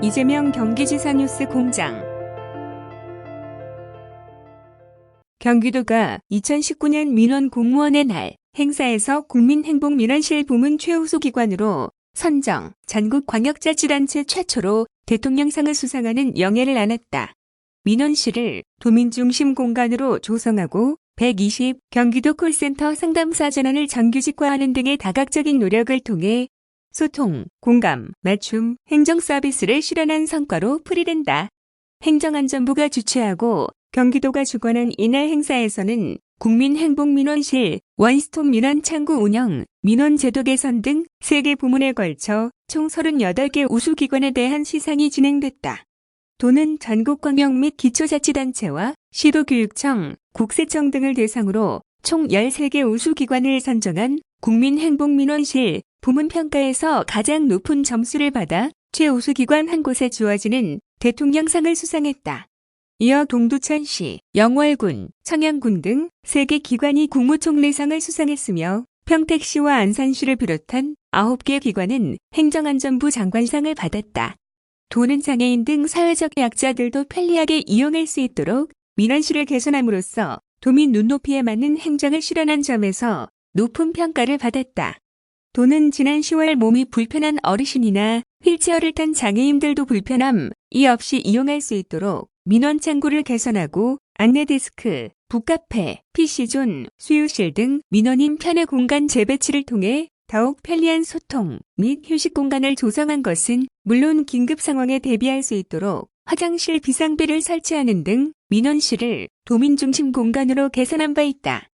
이재명 경기지사 뉴스 공장. 경기도가 2019년 민원 공무원의 날 행사에서 국민행복민원실 부문 최우수 기관으로 선정, 전국광역자치단체 최초로 대통령상을 수상하는 영예를 안았다. 민원실을 도민중심 공간으로 조성하고 120 경기도 콜센터 상담사 전환을 정규직화하는 등의 다각적인 노력을 통해 소통, 공감, 맞춤, 행정 서비스를 실현한 성과로 풀이된다. 행정안전부가 주최하고 경기도가 주관한 이날 행사에서는 국민행복민원실, 원스톱 민원창구 운영, 민원제도 개선 등 3개 부문에 걸쳐 총 38개 우수기관에 대한 시상이 진행됐다. 도는 전국광역 및 기초자치단체와 시도교육청, 국세청 등을 대상으로 총 13개 우수기관을 선정한 국민행복민원실 부문평가에서 가장 높은 점수를 받아 최우수기관 한 곳에 주어지는 대통령상을 수상했다. 이어 동두천시, 영월군, 청양군 등 3개 기관이 국무총리상을 수상했으며 평택시와 안산시를 비롯한 9개 기관은 행정안전부 장관상을 받았다. 도는 장애인 등 사회적 약자들도 편리하게 이용할 수 있도록 민원실을 개선함으로써 도민 눈높이에 맞는 행정을 실현한 점에서 높은 평가를 받았다. 도는 지난 10월 몸이 불편한 어르신이나 휠체어를 탄 장애인들도 불편함이 없이 이용할 수 있도록 민원 창구를 개선하고 안내데스크, 북카페, PC존, 수유실 등 민원인 편의 공간 재배치를 통해 더욱 편리한 소통 및 휴식 공간을 조성한 것은 물론 긴급 상황에 대비할 수 있도록 화장실 비상벨을 설치하는 등 민원실을 도민중심 공간으로 개선한 바 있다.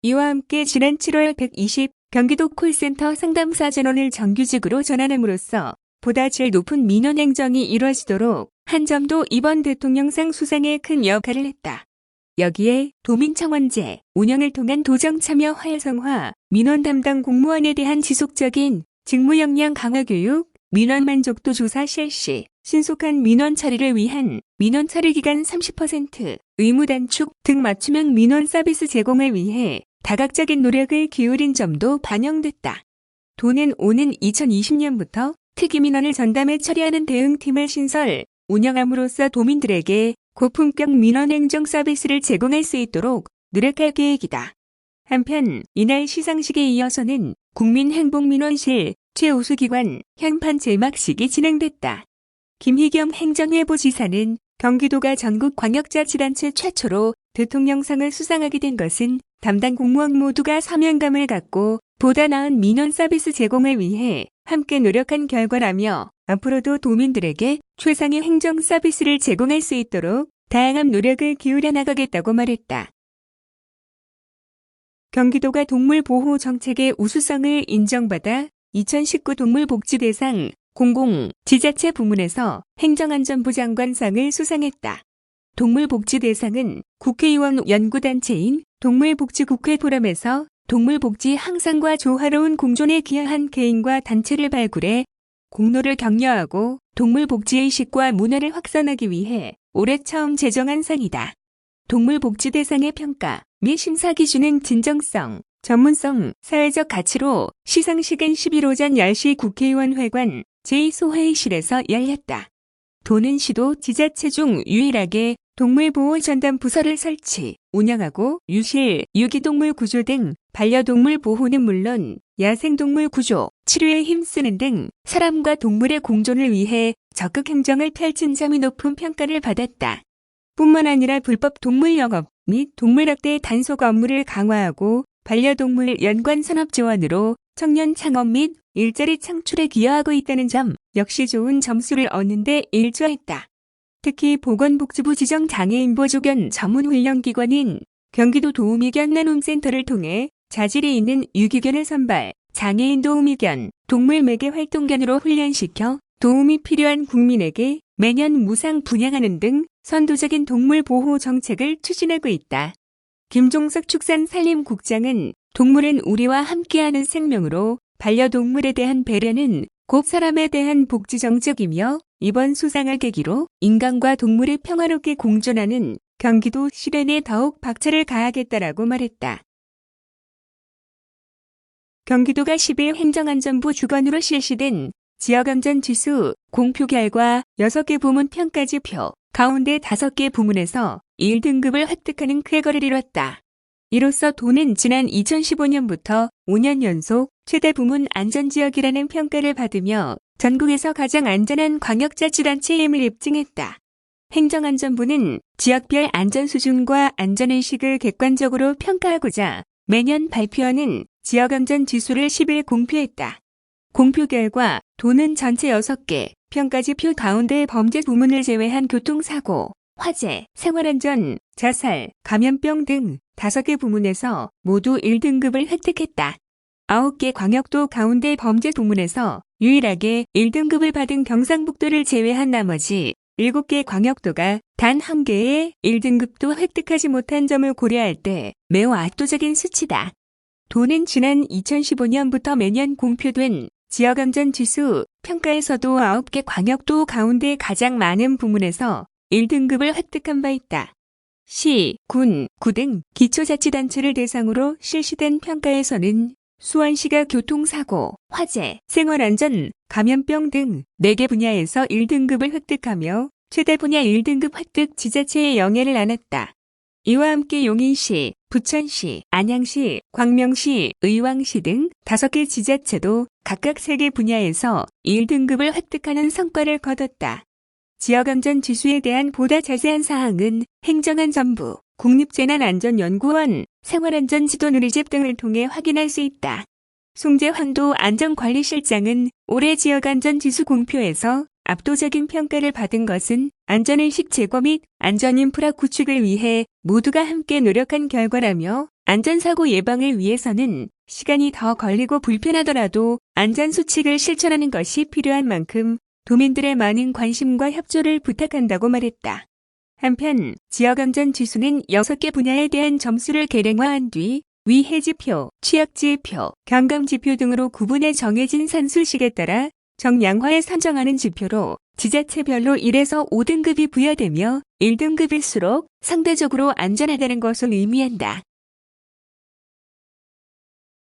이와 함께 지난 7월 120 경기도 콜센터 상담사 전원을 정규직으로 전환함으로써 보다 질 높은 민원 행정이 이루어지도록 한 점도 이번 대통령상 수상에 큰 역할을 했다. 여기에 도민청원제, 운영을 통한 도정 참여 활성화, 민원 담당 공무원에 대한 지속적인 직무 역량 강화 교육, 민원 만족도 조사 실시, 신속한 민원 처리를 위한 민원 처리 기간 30% 의무 단축 등 맞춤형 민원 서비스 제공을 위해 다각적인 노력을 기울인 점도 반영됐다. 도는 오는 2020년부터 특이민원을 전담해 처리하는 대응팀을 신설, 운영함으로써 도민들에게 고품격 민원 행정 서비스를 제공할 수 있도록 노력할 계획이다. 한편 이날 시상식에 이어서는 국민행복민원실 최우수기관 현판 제막식이 진행됐다. 김희겸 행정회보지사는 경기도가 전국광역자치단체 최초로 대통령상을 수상하게 된 것은 담당 공무원 모두가 사명감을 갖고 보다 나은 민원 서비스 제공을 위해 함께 노력한 결과라며 앞으로도 도민들에게 최상의 행정 서비스를 제공할 수 있도록 다양한 노력을 기울여 나가겠다고 말했다. 경기도가 동물보호 정책의 우수성을 인정받아 2019 동물복지대상 공공, 지자체 부문에서 행정안전부 장관상을 수상했다. 동물복지대상은 국회의원 연구단체인 동물복지국회 포럼에서 동물복지 향상과 조화로운 공존에 기여한 개인과 단체를 발굴해 공로를 격려하고 동물복지의식과 문화를 확산하기 위해 올해 처음 제정한 상이다. 동물복지대상의 평가 및 심사 기준은 진정성, 전문성, 사회적 가치로 시상식은 10일 오전 10시 국회의원회관 제2소회의실에서 열렸다. 도는 시도 지자체 중 유일하게 동물보호 전담 부서를 설치, 운영하고 유실, 유기동물 구조 등 반려동물 보호는 물론 야생동물 구조, 치료에 힘쓰는 등 사람과 동물의 공존을 위해 적극 행정을 펼친 점이 높은 평가를 받았다. 뿐만 아니라 불법 동물 영업 및 동물학대 단속 업무를 강화하고 반려동물 연관 산업 지원으로 청년 창업 및 일자리 창출에 기여하고 있다는 점 역시 좋은 점수를 얻는 데 일조했다. 특히 보건복지부 지정 장애인 보조견 전문훈련기관인 경기도 도우미견 나눔센터를 통해 자질이 있는 유기견을 선발, 장애인 도우미견, 동물 매개 활동견으로 훈련시켜 도움이 필요한 국민에게 매년 무상 분양하는 등 선도적인 동물 보호 정책을 추진하고 있다. 김종석 축산산림국장은 동물은 우리와 함께하는 생명으로 반려동물에 대한 배려는 곧 사람에 대한 복지 정책이며 이번 수상을 계기로 인간과 동물이 평화롭게 공존하는 경기도 실현에 더욱 박차를 가하겠다라고 말했다. 경기도가 10일 행정안전부 주관으로 실시된 지역안전지수 공표 결과 6개 부문 평가지표 가운데 5개 부문에서 1등급을 획득하는 쾌거를 이뤘다. 이로써 도는 지난 2015년부터 5년 연속 최대 부문 안전지역이라는 평가를 받으며 전국에서 가장 안전한 광역자치단체임을 입증했다. 행정안전부는 지역별 안전수준과 안전의식을 객관적으로 평가하고자 매년 발표하는 지역안전지수를 10일 공표했다. 공표 결과 도는 전체 6개 평가지표 가운데 범죄 부문을 제외한 교통사고, 화재, 생활안전, 자살, 감염병 등 5개 부문에서 모두 1등급을 획득했다. 9개 광역도 가운데 범죄 부문에서 유일하게 1등급을 받은 경상북도를 제외한 나머지 7개 광역도가 단 1개의 1등급도 획득하지 못한 점을 고려할 때 매우 압도적인 수치다. 도는 지난 2015년부터 매년 공표된 지역안전지수 평가에서도 9개 광역도 가운데 가장 많은 부문에서 1등급을 획득한 바 있다. 시, 군, 구 등 기초자치단체를 대상으로 실시된 평가에서는 수원시가 교통사고, 화재, 생활안전, 감염병 등 4개 분야에서 1등급을 획득하며 최대 분야 1등급 획득 지자체의 영예를 안았다. 이와 함께 용인시, 부천시, 안양시, 광명시, 의왕시 등 5개 지자체도 각각 3개 분야에서 1등급을 획득하는 성과를 거뒀다. 지역안전지수에 대한 보다 자세한 사항은 행정안전부, 국립재난안전연구원, 생활안전지도누리집 등을 통해 확인할 수 있다. 송재환도 안전관리실장은 올해 지역안전지수 공표에서 압도적인 평가를 받은 것은 안전의식 제고 및 안전인프라 구축을 위해 모두가 함께 노력한 결과라며 안전사고 예방을 위해서는 시간이 더 걸리고 불편하더라도 안전수칙을 실천하는 것이 필요한 만큼 도민들의 많은 관심과 협조를 부탁한다고 말했다. 한편 지역안전지수는 6개 분야에 대한 점수를 계량화한 뒤 위해지표, 취약지표, 경감지표 등으로 구분해 정해진 산술식에 따라 정량화해 선정하는 지표로 지자체별로 1에서 5등급이 부여되며 1등급일수록 상대적으로 안전하다는 것을 의미한다.